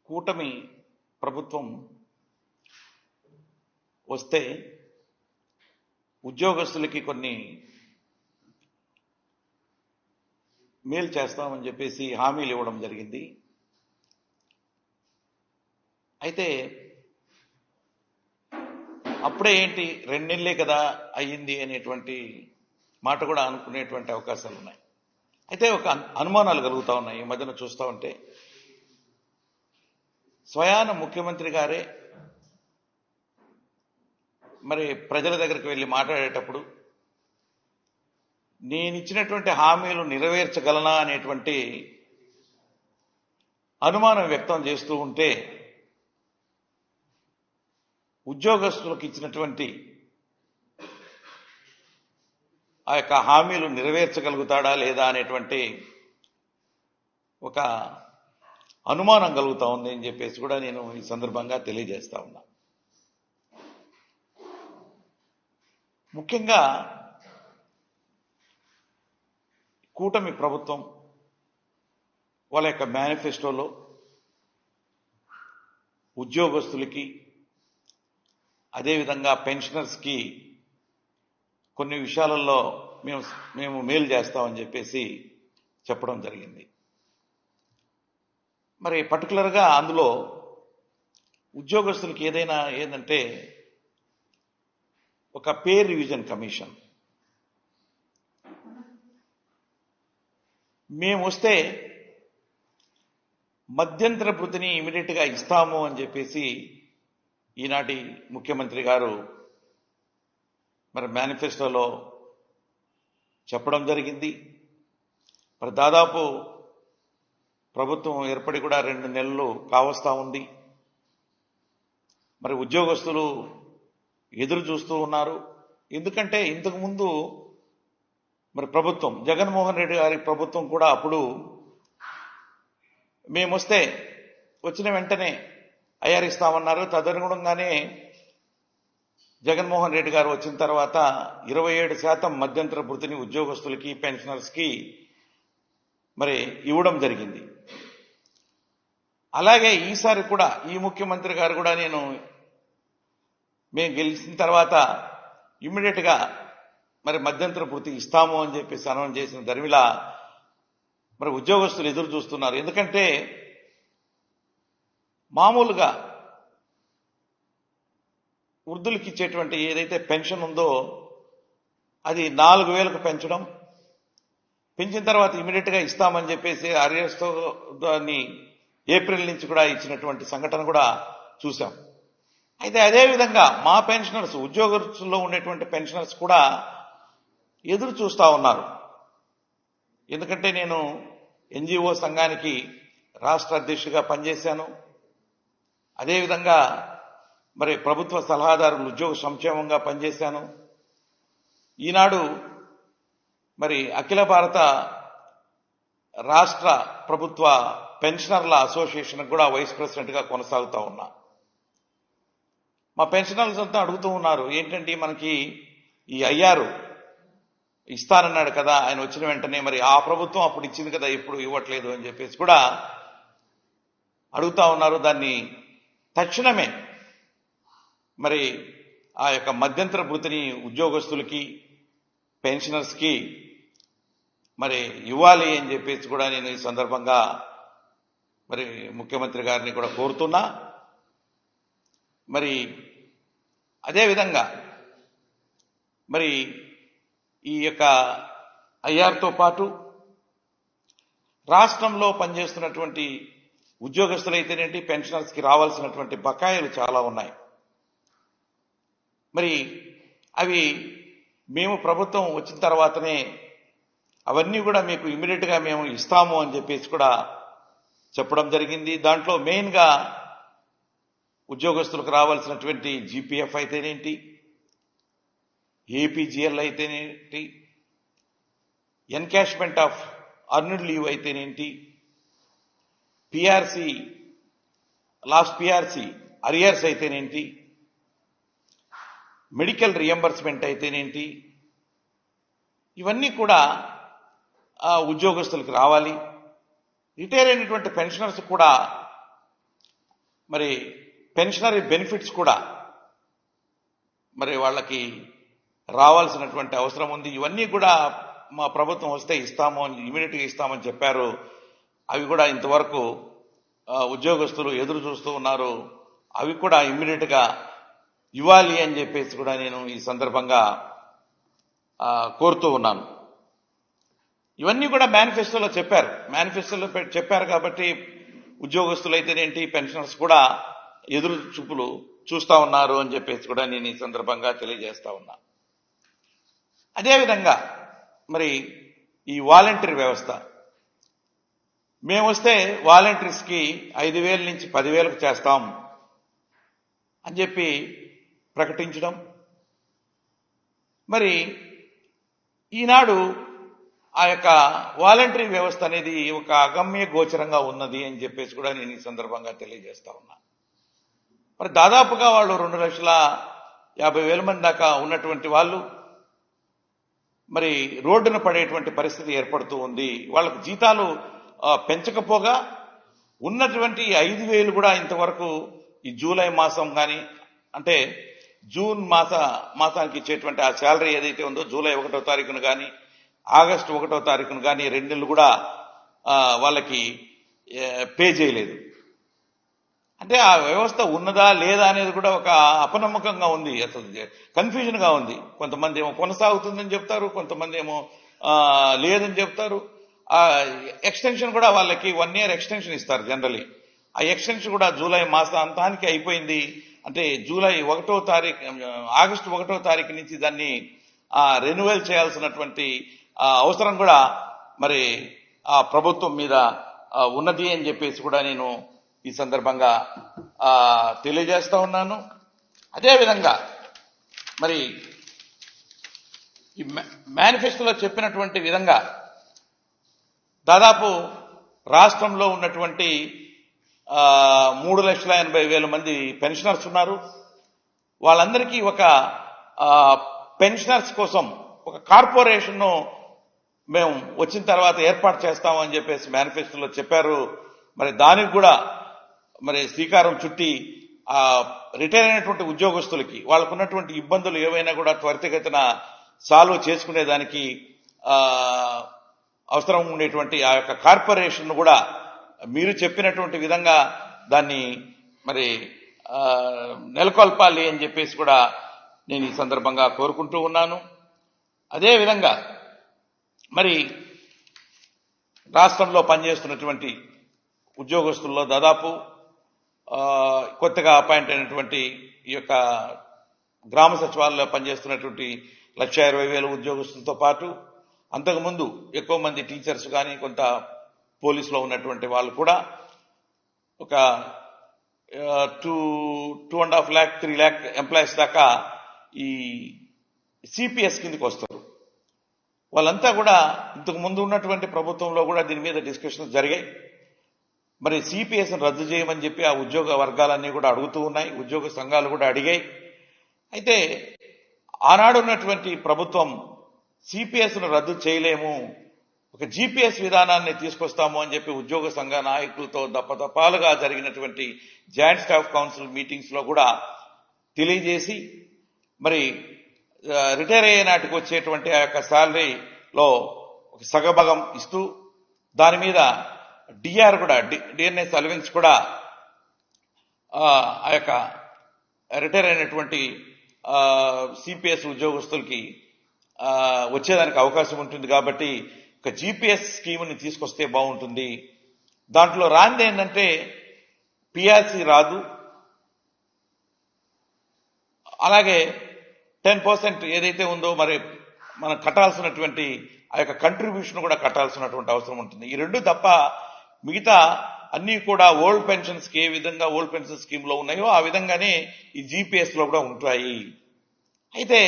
కూటమి ప్రభుత్వం వస్తే ఉద్యోగస్తులకి కొన్ని మేలు చేస్తామని చెప్పేసి హామీలు ఇవ్వడం జరిగింది. అయితే అప్పుడే ఏంటి 2 నెలలే కదా అయ్యింది అనేటువంటి మాట కూడా అనుకునేటువంటి అవకాశాలు ఉన్నాయి. అయితే ఒక అనుమానాలు కలుగుతూ ఉన్నాయి. ఈ మధ్యన చూస్తూ ఉంటే స్వయాన ముఖ్యమంత్రి గారే మరి ప్రజల దగ్గరికి వెళ్ళి మాట్లాడేటప్పుడు నేను ఇచ్చినటువంటి హామీలు నెరవేర్చగలనా అనేటువంటి అనుమానం వ్యక్తం చేస్తూ ఉంటే ఉద్యోగస్తులకు ఇచ్చినటువంటి ఆ యొక్క హామీలు నెరవేర్చగలుగుతాడా లేదా అనేటువంటి ఒక అనుమానం కలుగుతా ఉంది అని చెప్పేసి కూడా నేను ఈ సందర్భంగా తెలియజేస్తా ఉన్నా. ముఖ్యంగా కూటమి ప్రభుత్వం వాళ్ళ యొక్క మేనిఫెస్టోలో ఉద్యోగస్తులకి అదేవిధంగా పెన్షనర్స్కి కొన్ని విషయాలలో మేము మేలు చేస్తామని చెప్పేసి చెప్పడం జరిగింది. మరి పర్టికులర్గా అందులో ఉద్యోగస్తులకి ఏదైనా ఏంటంటే ఒక పే రివిజన్ కమిషన్ మేము వస్తే మధ్యంతర భృతిని ఇమీడియట్గా ఇస్తాము అని చెప్పేసి ఈనాటి ముఖ్యమంత్రి గారు మరి మేనిఫెస్టోలో చెప్పడం జరిగింది. మరి దాదాపు ప్రభుత్వం ఏర్పడి కూడా 2 నెలలు కావస్తా ఉంది. మరి ఉద్యోగస్తులు ఎదురు చూస్తూ ఉన్నారు. ఎందుకంటే ఇంతకుముందు మరి ప్రభుత్వం జగన్మోహన్ రెడ్డి గారి ప్రభుత్వం కూడా అప్పుడు మేము వస్తే వచ్చిన వెంటనే ఐఆర్ ఇస్తామన్నారు. తదనుగుణంగానే జగన్మోహన్ రెడ్డి గారు వచ్చిన తర్వాత 27% మధ్యంతర భృతిని ఉద్యోగస్తులకి పెన్షనర్స్కి మరి ఇవ్వడం జరిగింది. అలాగే ఈసారి కూడా ఈ ముఖ్యమంత్రి గారు కూడా మేము గెలిచిన తర్వాత ఇమ్మీడియట్గా మరి మధ్యంతర భృతి ఇస్తాము అని చెప్పేసి అనౌన్స్ చేసిన దరిమిలా మరి ఉద్యోగస్తులు ఎదురు చూస్తున్నారు. ఎందుకంటే మామూలుగా వృద్ధులకి ఇచ్చేటువంటి ఏదైతే పెన్షన్ ఉందో అది 4,000కు పెంచిన తర్వాత ఇమీడియట్గా ఇస్తామని చెప్పేసి అరియర్స్తో దాన్ని ఏప్రిల్ నుంచి కూడా ఇచ్చినటువంటి సంఘటన కూడా చూసాం. అయితే అదేవిధంగా మా పెన్షనర్స్ ఉద్యోగస్తుల్లో ఉండేటువంటి పెన్షనర్స్ కూడా ఎదురు చూస్తూ ఉన్నారు. ఎందుకంటే నేను ఎన్జిఓ సంఘానికి రాష్ట్ర అధ్యక్షుడిగా పనిచేశాను. అదేవిధంగా మరి ప్రభుత్వ సలహాదారులు ఉద్యోగ సంక్షేమంగా పనిచేశాను. ఈనాడు మరి అఖిల భారత రాష్ట్ర ప్రభుత్వ పెన్షనర్ల అసోసియేషన్ కూడా వైస్ ప్రెసిడెంట్గా కొనసాగుతూ ఉన్నా. మా పెన్షనర్స్ అంతా అడుగుతూ ఉన్నారు, ఏంటంటే మనకి ఈ ఐఆర్ ఇస్తానన్నాడు కదా ఆయన వచ్చిన వెంటనే, మరి ఆ ప్రభుత్వం అప్పుడు ఇచ్చింది కదా ఇప్పుడు ఇవ్వట్లేదు అని చెప్పేసి కూడా అడుగుతా ఉన్నారు. దాన్ని తక్షణమే మరి ఆ యొక్క మధ్యంతర భృతిని ఉద్యోగస్తులకి పెన్షనర్స్కి మరి ఇవ్వాలి అని చెప్పేసి కూడా నేను ఈ సందర్భంగా మరి ముఖ్యమంత్రి గారిని కూడా కోరుతున్నా. మరి అదేవిధంగా మరి ఈ యొక్క ఐఆర్తో పాటు రాష్ట్రంలో పనిచేస్తున్నటువంటి ఉద్యోగస్తులైతేనేంటి పెన్షనర్స్కి రావాల్సినటువంటి బకాయిలు చాలా ఉన్నాయి. మరి అవి మేము ప్రభుత్వం వచ్చిన తర్వాతనే అవన్నీ కూడా మీకు ఇమీడియట్గా మేము ఇస్తాము అని చెప్పేసి కూడా చెప్పడం జరిగింది. దాంట్లో మెయిన్గా ఉద్యోగస్తులకు రావాల్సినటువంటి జీపీఎఫ్ అయితేనేంటి, ఏపీజీఎల్ అయితేనేంటి, ఎన్కాష్మెంట్ ఆఫ్ అర్న్డ్ లీవ్ అయితేనేంటి, పిఆర్సీ లాస్ట్ పిఆర్సీ అరియర్స్ అయితేనేంటి, మెడికల్ రియంబర్స్మెంట్ అయితేనేంటి, ఇవన్నీ కూడా ఉద్యోగస్తులకు రావాలి. రిటైర్ అయినటువంటి పెన్షనర్స్ కూడా మరి పెన్షనరీ బెనిఫిట్స్ కూడా మరి వాళ్ళకి రావాల్సినటువంటి అవసరం ఉంది. ఇవన్నీ కూడా మా ప్రభుత్వం వస్తే ఇస్తాము, ఇమీడియట్గా ఇస్తామని చెప్పారు. అవి కూడా ఇంతవరకు ఉద్యోగస్తులు ఎదురు చూస్తూ ఉన్నారు. అవి కూడా ఇమ్మీడియట్గా ఇవ్వాలి అని చెప్పేసి కూడా నేను ఈ సందర్భంగా కోరుతూ ఉన్నాను. ఇవన్నీ కూడా మేనిఫెస్టోలో చెప్పారు. మేనిఫెస్టోలో చెప్పారు కాబట్టి ఉద్యోగస్తులైతేనేంటి, పెన్షనర్స్ కూడా ఎదురు చూపులు చూస్తా ఉన్నారు అని చెప్పేసి కూడా నేను ఈ సందర్భంగా తెలియజేస్తా ఉన్నా. అదేవిధంగా మరి ఈ వాలంటరీ వ్యవస్థ, మేము వస్తే వాలంటీర్స్కి 5,000 నుంచి 10,000కు చేస్తాం అని చెప్పి ప్రకటించడం, మరి ఈనాడు ఆ యొక్క వాలంటరీ వ్యవస్థ అనేది ఒక అగమ్య గోచరంగా ఉన్నది అని చెప్పేసి కూడా నేను ఈ సందర్భంగా తెలియజేస్తా ఉన్నా. మరి దాదాపుగా వాళ్ళు 2,50,000 మంది దాకా ఉన్నటువంటి వాళ్ళు మరి రోడ్డున పడేటువంటి పరిస్థితి ఏర్పడుతూ ఉంది. వాళ్ళకు జీతాలు పెంచకపోగా ఉన్నటువంటి 5,000 కూడా ఇంతవరకు ఈ జూలై మాసం కానీ, అంటే జూన్ మాసానికి ఇచ్చేటువంటి ఆ శాలరీ ఏదైతే ఉందో జూలై 1వ తారీఖున కానీ ఆగస్టు 1వ తారీఖున కానీ 2 నెలలు కూడా వాళ్ళకి పే చేయలేదు. అంటే ఆ వ్యవస్థ ఉన్నదా లేదా అనేది కూడా ఒక అపనమ్మకంగా ఉంది, అసలు కన్ఫ్యూజన్గా ఉంది. కొంతమంది ఏమో కొనసాగుతుందని చెప్తారు, కొంతమంది ఏమో లేదని చెప్తారు. ఎక్స్టెన్షన్ కూడా వాళ్ళకి 1 year ఎక్స్టెన్షన్ ఇస్తారు జనరలీ. ఆ ఎక్స్టెన్షన్ కూడా జూలై మాసాంతానికి అయిపోయింది. అంటే జూలై 1వ తారీఖు, ఆగస్టు 1వ తారీఖు నుంచి దాన్ని రెన్యువల్ చేయాల్సినటువంటి అవసరం కూడా మరి ఆ ప్రభుత్వం మీద ఉన్నది అని చెప్పేసి కూడా నేను ఈ సందర్భంగా తెలియజేస్తా ఉన్నాను. అదేవిధంగా మరి ఈ మేనిఫెస్టోలో చెప్పినటువంటి విధంగా దాదాపు రాష్ట్రంలో ఉన్నటువంటి 3,80,000 మంది పెన్షనర్స్ ఉన్నారు. వాళ్ళందరికీ ఒక పెన్షనర్స్ కోసం ఒక కార్పొరేషన్ను మేము వచ్చిన తర్వాత ఏర్పాటు చేస్తామని చెప్పేసి మేనిఫెస్టోలో చెప్పారు. మరి దానికి కూడా మరి శ్రీకారం చుట్టి రిటైర్ అయినటువంటి ఉద్యోగస్తులకి వాళ్ళకు ఉన్నటువంటి ఇబ్బందులు ఏవైనా కూడా త్వరితగతిన సాల్వ్ చేసుకునేదానికి అవసరం ఉండేటువంటి ఆ యొక్క కార్పొరేషన్ కూడా మీరు చెప్పినటువంటి విధంగా దాన్ని మరి నెలకొల్పాలి అని చెప్పేసి కూడా నేను ఈ సందర్భంగా కోరుకుంటూ ఉన్నాను. అదేవిధంగా మరి రాష్ట్రంలో పనిచేస్తున్నటువంటి ఉద్యోగస్తుల్లో దాదాపు కొత్తగా అపాయింట్ అయినటువంటి ఈ యొక్క గ్రామ సచివాలయంలో పనిచేస్తున్నటువంటి 1,20,000 ఉద్యోగస్తులతో పాటు అంతకుముందు ఎక్కువ మంది టీచర్స్ కానీ కొంత పోలీసులో ఉన్నటువంటి వాళ్ళు కూడా ఒక 2.5 lakh 3 lakh ఎంప్లాయీస్ దాకా ఈ సిపిఎస్ కిందకి వస్తారు. వాళ్ళంతా కూడా ఇంతకు ముందు ఉన్నటువంటి ప్రభుత్వంలో కూడా దీని మీద డిస్కషన్స్ జరిగాయి. మరి సిపిఎస్ను రద్దు చేయమని చెప్పి ఆ ఉద్యోగ వర్గాలన్నీ కూడా అడుగుతూ ఉన్నాయి, ఉద్యోగ సంఘాలు కూడా అడిగాయి. అయితే ఆనాడు ఉన్నటువంటి ప్రభుత్వం సిపిఎస్ను రద్దు చేయలేము, ఒక జిపిఎస్ విధానాన్ని తీసుకొస్తాము అని చెప్పి ఉద్యోగ సంఘ నాయకులతో దప్పదప్పాలుగా జరిగినటువంటి జాయింట్ స్టాఫ్ కౌన్సిల్ మీటింగ్స్ లో కూడా తెలియజేసి మరి రిటైర్ అయ్యే నాటికి వచ్చేటువంటి ఆ యొక్క శాలరీలో ఒక సగభాగం ఇస్తూ దాని మీద డిఆర్ కూడా డిఎన్ఎస్ అలవెన్స్ కూడా ఆ యొక్క రిటైర్ అయినటువంటి సిపిఎస్ ఉద్యోగస్తులకి వచ్చేదానికి అవకాశం ఉంటుంది. కాబట్టి ఒక జిపిఎస్ స్కీమ్ని తీసుకొస్తే బాగుంటుంది. దాంట్లో రాంది ఏంటంటే పిఆర్సీ రాదు, అలాగే 10% ఏదైతే ఉందో మరి మనం కట్టాల్సినటువంటి ఆ యొక్క కంట్రిబ్యూషన్ కూడా కట్టాల్సినటువంటి అవసరం ఉంటుంది. ఈ రెండు తప్ప మిగతా అన్నీ కూడా ఓల్డ్ పెన్షన్స్కి ఏ విధంగా ఓల్డ్ పెన్షన్ స్కీమ్లో ఉన్నాయో ఆ విధంగానే ఈ జీపీఎస్లో కూడా ఉంటాయి. అయితే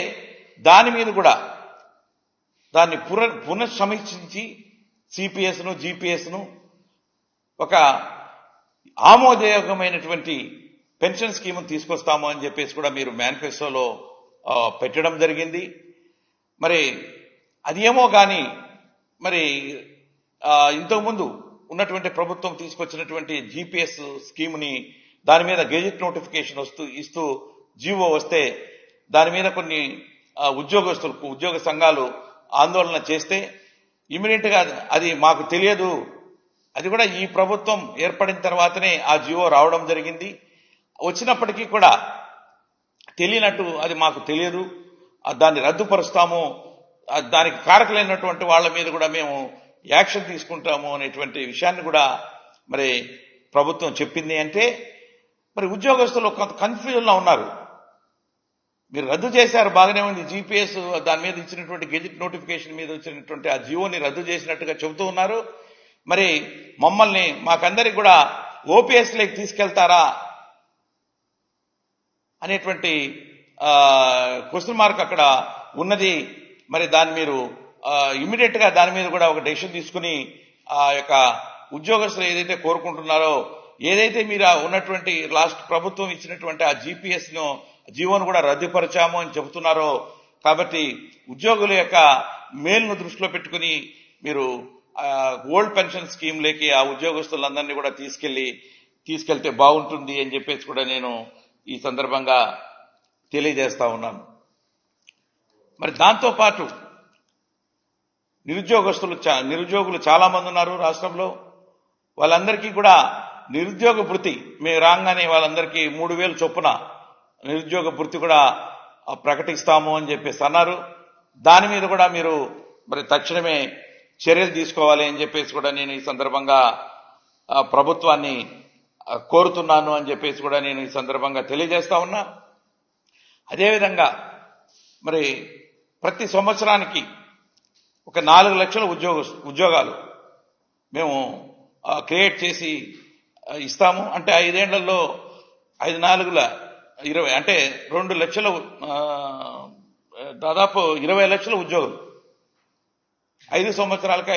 దాని మీద కూడా దాన్ని పునఃసమీక్షించి సిపిఎస్ను జీపీఎస్ను ఒక ఆమోదయోగమైనటువంటి పెన్షన్ స్కీమ్ను తీసుకొస్తాము అని చెప్పేసి కూడా మీరు మేనిఫెస్టోలో పెట్టడం జరిగింది. మరి అది ఏమో కానీ మరి ఇంతకుముందు ఉన్నటువంటి ప్రభుత్వం తీసుకొచ్చినటువంటి జీపీఎస్ స్కీమ్ని దాని మీద గెజిట్ నోటిఫికేషన్ ఇస్తూ జీవో వస్తే దాని మీద కొన్ని ఉద్యోగస్తులకు ఉద్యోగ సంఘాలు ఆందోళన చేస్తే ఇమీడియట్ గా అది మాకు తెలియదు, అది కూడా ఈ ప్రభుత్వం ఏర్పడిన తర్వాతనే ఆ జీవో రావడం జరిగింది, వచ్చినప్పటికీ కూడా తెలియనట్టు అది మాకు తెలియదు, దాన్ని రద్దుపరుస్తాము, దానికి కారకులైనటువంటి వాళ్ళ మీద కూడా మేము యాక్షన్ తీసుకుంటాము అనేటువంటి విషయాన్ని కూడా మరి ప్రభుత్వం చెప్పింది. అంటే మరి ఉద్యోగస్తులు కొంత కన్ఫ్యూజన్లో ఉన్నారు. మీరు రద్దు చేశారు, బాగానే ఉంది, జీపీఎస్ దాని మీద ఇచ్చినటువంటి గెజిట్ నోటిఫికేషన్ మీద వచ్చినటువంటి ఆ జీవోని రద్దు చేసినట్టుగా చెబుతూ ఉన్నారు. మరి మమ్మల్ని మాకందరికి కూడా ఓపీఎస్లోకి తీసుకెళ్తారా అనేటువంటి క్వశ్చన్ మార్క్ అక్కడ ఉన్నది. మరి దాన్ని మీరు ఇమ్మీడియట్ గా దాని మీద కూడా ఒక డెసిషన్ తీసుకుని ఆ యొక్క ఉద్యోగస్తులు ఏదైతే కోరుకుంటున్నారో, ఏదైతే మీరు ఉన్నటువంటి లాస్ట్ ప్రభుత్వం ఇచ్చినటువంటి ఆ జీవోను కూడా రద్దుపరిచాము అని చెబుతున్నారో, కాబట్టి ఉద్యోగుల యొక్క మేలును దృష్టిలో పెట్టుకుని మీరు ఓల్డ్ పెన్షన్ స్కీమ్లోకి ఆ ఉద్యోగస్తులందరినీ కూడా తీసుకెళ్తే బాగుంటుంది అని చెప్పేసి కూడా నేను ఈ సందర్భంగా తెలియజేస్తా ఉన్నాను. మరి దాంతోపాటు నిరుద్యోగులు చాలా మంది ఉన్నారు రాష్ట్రంలో. వాళ్ళందరికీ కూడా నిరుద్యోగ భృతి మేము రాగానే వాళ్ళందరికీ 3,000 చొప్పున నిరుద్యోగ భృతి కూడా ప్రకటిస్తాము అని చెప్పేసి అన్నారు. దాని మీద కూడా మీరు మరి తక్షణమే చర్యలు తీసుకోవాలి అని చెప్పేసి కూడా నేను ఈ సందర్భంగా ప్రభుత్వాన్ని కోరుతున్నాను అని చెప్పేసి కూడా నేను ఈ సందర్భంగా తెలియజేస్తా ఉన్నా. అదేవిధంగా మరి ప్రతి సంవత్సరానికి ఒక 4 లక్షల ఉద్యోగాలు మేము క్రియేట్ చేసి ఇస్తాము. అంటే 5 ఏళ్లలో 5 4 20 అంటే 2 లక్షల దాదాపు 20 లక్షల ఉద్యోగులు, 5 సంవత్సరాలకి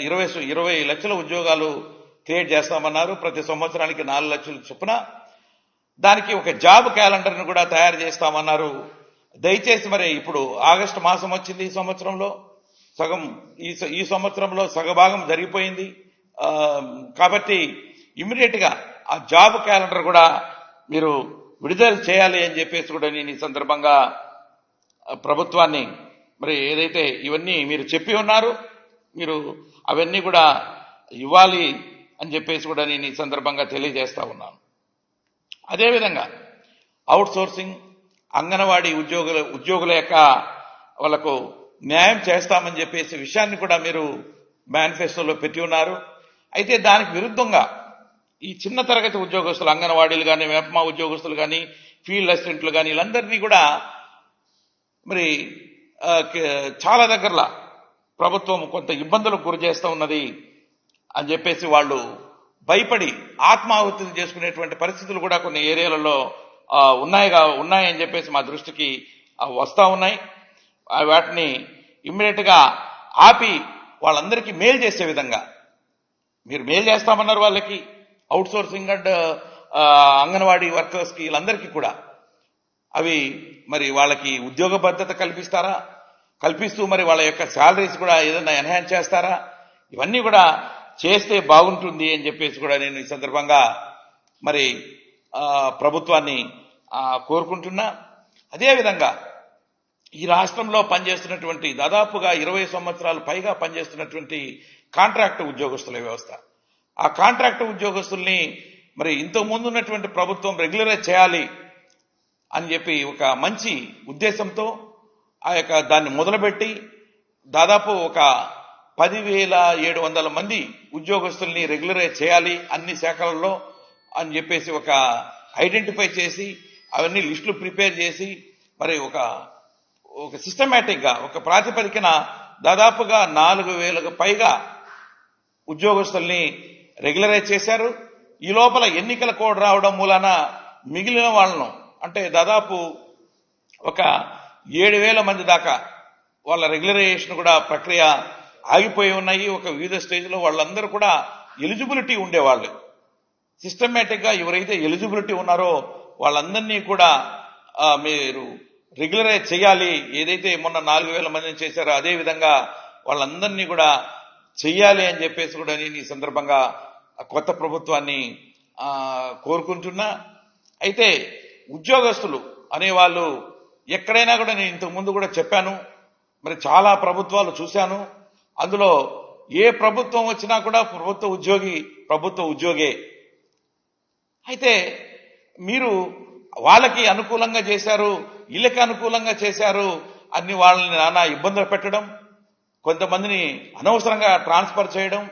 20 లక్షల ఉద్యోగాలు క్రియేట్ చేస్తామన్నారు. ప్రతి సంవత్సరానికి 4 లక్షల చొప్పున దానికి ఒక జాబ్ క్యాలెండర్ను కూడా తయారు చేస్తామన్నారు. దయచేసి మరి ఇప్పుడు ఆగస్టు మాసం వచ్చింది, ఈ సంవత్సరంలో సగం ఈ సంవత్సరంలో సగభాగం జరిగిపోయింది. కాబట్టి ఇమ్మీడియట్ గా ఆ జాబ్ క్యాలెండర్ కూడా మీరు విడుదల చేయాలి అని చెప్పేసి కూడా నేను ఈ సందర్భంగా ప్రభుత్వాన్ని మరి ఏదైతే ఇవన్నీ మీరు చెప్పి ఉన్నారు మీరు అవన్నీ కూడా ఇవ్వాలి అని చెప్పేసి కూడా నేను ఈ సందర్భంగా తెలియజేస్తా ఉన్నాను. అదేవిధంగా అవుట్ సోర్సింగ్ అంగన్వాడీ ఉద్యోగుల యొక్క వాళ్ళకు న్యాయం చేస్తామని చెప్పేసి విషయాన్ని కూడా మీరు మేనిఫెస్టోలో పెట్టి ఉన్నారు. అయితే దానికి విరుద్ధంగా ఈ చిన్న తరగతి ఉద్యోగస్తులు, అంగన్వాడీలు కానీ, మెప్మా ఉద్యోగస్తులు కానీ, ఫీల్డ్ అసిస్టెంట్లు కానీ, వీళ్ళందరినీ కూడా మరి చాలా దగ్గరలో ప్రభుత్వం కొంత ఇబ్బందులకు గురి చేస్తూ ఉన్నది అని చెప్పేసి వాళ్ళు భయపడి ఆత్మాహుతులు చేసుకునేటువంటి పరిస్థితులు కూడా కొన్ని ఏరియాలలో ఉన్నాయని చెప్పేసి మా దృష్టికి వస్తూ ఉన్నాయి. వాటిని ఇమ్మీడియట్ గా ఆపి వాళ్ళందరికీ మేలు చేసే విధంగా మీరు మేలు చేస్తామన్నారు. వాళ్ళకి out sourcing and anganwadi workers కి వీళ్ళందరికీ కూడా అవి మరి వాళ్ళకి ఉద్యోగ భద్రత కల్పిస్తూ మరి వాళ్ళ యొక్క శాలరీస్ కూడా ఏదైనా ఎన్హాన్స్ చేస్తారా? ఇవన్నీ కూడా చేస్తే బాగుంటుంది అని చెప్పేసి కూడా నేను ఈ సందర్భంగా మరి ప్రభుత్వాన్ని కోరుకుంటున్నా. అదేవిధంగా ఈ రాష్ట్రంలో పనిచేస్తున్నటువంటి దాదాపుగా 20 సంవత్సరాలు పైగా పనిచేస్తున్నటువంటి కాంట్రాక్ట్ ఉద్యోగస్తుల వ్యవస్థ, ఆ కాంట్రాక్ట్ ఉద్యోగస్తుల్ని మరి ఇంతకు ముందు ఉన్నటువంటి ప్రభుత్వం రెగ్యులరైజ్ చేయాలి అని చెప్పి ఒక మంచి ఉద్దేశంతో దాన్ని మొదలుపెట్టి దాదాపు ఒక 10,700 మంది ఉద్యోగస్తుల్ని రెగ్యులరైజ్ చేయాలి అన్ని శాఖలలో అని చెప్పేసి ఒక ఐడెంటిఫై చేసి అవన్నీ లిస్టులు ప్రిపేర్ చేసి మరి ఒక సిస్టమేటిక్ గా ఒక ప్రాతిపదికన దాదాపుగా 4,000కు పైగా ఉద్యోగస్తుల్ని రెగ్యులరైజ్ చేశారు. ఈ లోపల ఎన్నికల కోడ్ రావడం మూలాన మిగిలిన వాళ్ళను అంటే దాదాపు ఒక 7,000 మంది దాకా వాళ్ళ రెగ్యులరైజేషన్ కూడా ప్రక్రియ ఆగిపోయి ఉన్నాయి. ఒక వివిధ స్టేజ్లో వాళ్ళందరూ కూడా ఎలిజిబిలిటీ ఉండేవాళ్ళు. సిస్టమేటిక్ గా ఎవరైతే ఎలిజిబిలిటీ ఉన్నారో వాళ్ళందరినీ కూడా మీరు రెగ్యులరైజ్ చేయాలి. ఏదైతే మొన్న 4,000 మందిని చేశారో అదే విధంగా వాళ్ళందరినీ కూడా చెయ్యాలి అని చెప్పేసి కూడా నేను ఈ సందర్భంగా కొత్త ప్రభుత్వాన్ని కోరుకుంటున్నా. అయితే ఉద్యోగస్తులు అనేవాళ్ళు ఎక్కడైనా కూడా నేను ఇంతకు ముందు కూడా చెప్పాను, మరి చాలా ప్రభుత్వాలు చూశాను. అందులో ఏ ప్రభుత్వం వచ్చినా కూడా ప్రభుత్వ ఉద్యోగే. అయితే మీరు వాళ్ళకి అనుకూలంగా చేశారు, వీళ్ళకి అనుకూలంగా చేశారు అన్ని వాళ్ళని నానా ఇబ్బందులు పెట్టడం, కొంతమందిని అనవసరంగా ట్రాన్స్ఫర్ చేయడం,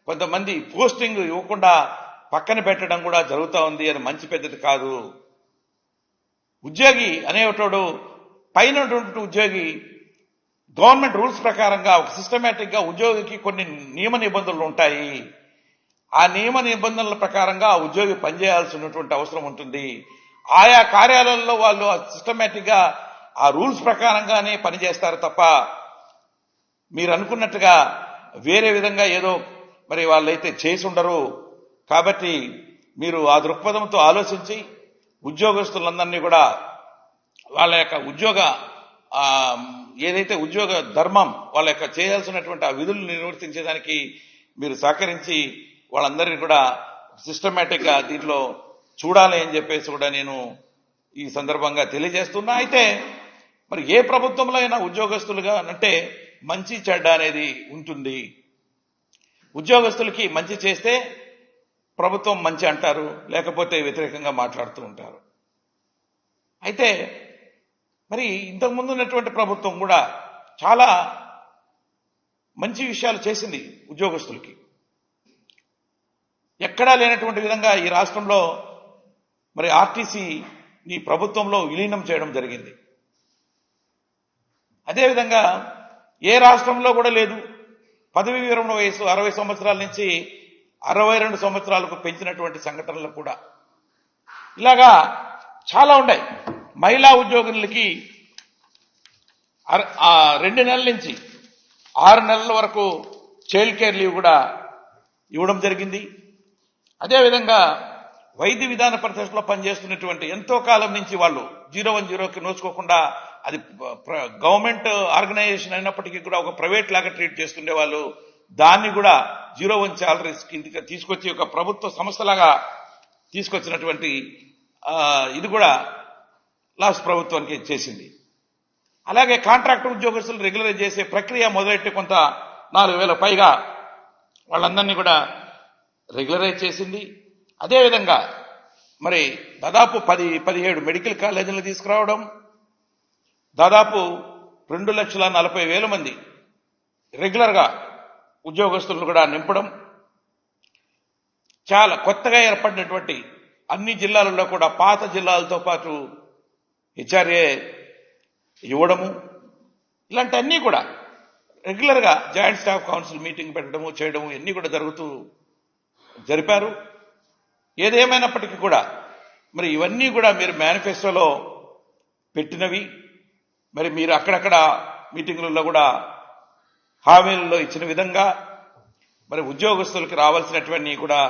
కొంతమంది పోస్టింగ్ ఇవ్వకుండా పక్కన పెట్టడం కూడా జరుగుతూ ఉంది. అది మంచి పద్ధతి కాదు. ఉద్యోగి అనేటోడు పైన ఉద్యోగి గవర్నమెంట్ రూల్స్ ప్రకారంగా ఒక సిస్టమేటిక్ గా ఉద్యోగికి కొన్ని నియమ నిబంధనలు ఉంటాయి. ఆ నియమ నిబంధనల ప్రకారంగా ఆ ఉద్యోగి పనిచేయాల్సినటువంటి అవసరం ఉంటుంది. ఆయా కార్యాలయాల్లో వాళ్ళు సిస్టమేటిక్ గా ఆ రూల్స్ ప్రకారంగానే పనిచేస్తారు తప్ప మీరు అనుకున్నట్టుగా వేరే విధంగా ఏదో మరి వాళ్ళైతే చేసి ఉండరు. కాబట్టి మీరు ఆ దృక్పథంతో ఆలోచించి ఉద్యోగస్తులందరినీ కూడా వాళ్ళ యొక్క ఏదైతే ఉద్యోగ ధర్మం వాళ్ళ యొక్క చేయాల్సినటువంటి ఆ విధులు నిర్వర్తించేదానికి మీరు సహకరించి వాళ్ళందరినీ కూడా సిస్టమేటిక్ గా దీంట్లో చూడాలి అని చెప్పేసి కూడా నేను ఈ సందర్భంగా తెలియజేస్తున్నా. అయితే మరి ఏ ప్రభుత్వంలో అయినా ఉద్యోగస్తులుగా అంటే మంచి చెడ్డ అనేది ఉంటుంది. ఉద్యోగస్తులకి మంచి చేస్తే ప్రభుత్వం మంచి అంటారు, లేకపోతే వ్యతిరేకంగా మాట్లాడుతూ ఉంటారు. అయితే మరి ఇంతకుముందు ఉన్నటువంటి ప్రభుత్వం కూడా చాలా మంచి విషయాలు చేసింది ఉద్యోగస్తులకి. ఎక్కడా లేనటువంటి విధంగా ఈ రాష్ట్రంలో మరి ఆర్టీసీని ప్రభుత్వంలో విలీనం చేయడం జరిగింది. అదేవిధంగా ఏ రాష్ట్రంలో కూడా లేదు. పదవీ విరమణ వయసు 60 సంవత్సరాల నుంచి 62 సంవత్సరాలకు పెంచినటువంటి సంఘటనలు కూడా ఇలాగా చాలా ఉన్నాయి. మహిళా ఉద్యోగులకి 2 నెలల నుంచి 6 నెలల వరకు చైల్డ్ కేర్ లీవ్ కూడా ఇవ్వడం జరిగింది. అదేవిధంగా వైద్య విధాన పరిషత్లో పనిచేస్తున్నటువంటి ఎంతో కాలం నుంచి వాళ్ళు 010కి నోచుకోకుండా అది గవర్నమెంట్ ఆర్గనైజేషన్ అయినప్పటికీ కూడా ఒక ప్రైవేట్ లాగా ట్రీట్ చేస్తుండే వాళ్ళు దాన్ని కూడా 01 శాలరీస్ కిందకి తీసుకొచ్చి ఒక ప్రభుత్వ సంస్థలాగా తీసుకొచ్చినటువంటి ఇది కూడా లాస్ట్ ప్రభుత్వానికి చేసింది. అలాగే కాంట్రాక్ట్ ఉద్యోగస్తులు రెగ్యులరైజ్ చేసే ప్రక్రియ మొదలెట్టి కొంత 4,000 పైగా వాళ్ళందరినీ కూడా రెగ్యులరైజ్ చేసింది. అదేవిధంగా మరి దాదాపు 17 మెడికల్ కాలేజీలు తీసుకురావడం, దాదాపు 2,40,000 మంది రెగ్యులర్గా ఉద్యోగస్తులను కూడా నింపడం, చాలా కొత్తగా ఏర్పడినటువంటి అన్ని జిల్లాలలో కూడా పాత జిల్లాలతో పాటు హెచ్ఆర్ఏ ఇవ్వడము, ఇలాంటి అన్నీ కూడా రెగ్యులర్గా జాయింట్ స్టాఫ్ కౌన్సిల్ మీటింగ్ పెట్టడము చేయడము ఇవన్నీ కూడా జరిపారు. ఏదేమైనప్పటికీ కూడా మరి ఇవన్నీ కూడా మీరు మేనిఫెస్టోలో పెట్టినవి. మరి మీరు అక్కడక్కడ మీటింగులలో కూడా హామీలలో ఇచ్చిన విధంగా మరి ఉద్యోగస్తులకి రావాల్సినటువంటి కూడా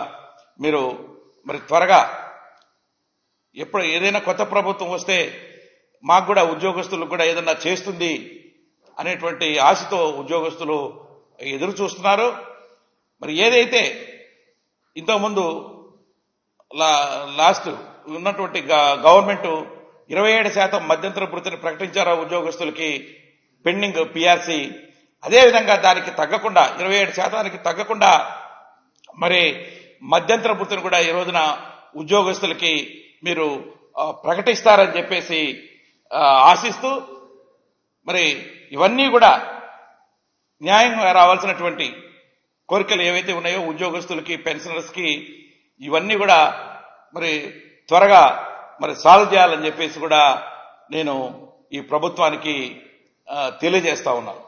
మీరు మరి త్వరగా ఎప్పుడు ఏదైనా కొత్త ప్రభుత్వం వస్తే మాకు కూడా ఉద్యోగస్తులకు కూడా ఏదన్నా చేస్తుంది అనేటువంటి ఆశతో ఉద్యోగస్తులు ఎదురు చూస్తున్నారు. మరి ఏదైతే ఇంతకుముందు లాస్ట్ ఉన్నటువంటి గవర్నమెంట్ 27% మధ్యంతర భృతిని ప్రకటించారో ఉద్యోగస్తులకి పెండింగ్ పిఆర్సీ, అదేవిధంగా దానికి తగ్గకుండా 27%కి తగ్గకుండా మరి మధ్యంతర భృతిని కూడా ఈ రోజున ఉద్యోగస్తులకి మీరు ప్రకటిస్తారని చెప్పేసి ఆశిస్తూ మరి ఇవన్నీ కూడా న్యాయంగా రావాల్సినటువంటి కోరికలు ఏవైతే ఉన్నాయో ఉద్యోగస్తులకి పెన్షనర్స్కి ఇవన్నీ కూడా మరి త్వరగా మరి సాల్వ్ చేయాలని చెప్పేసి కూడా నేను ఈ ప్రభుత్వానికి తెలియజేస్తా ఉన్నాను.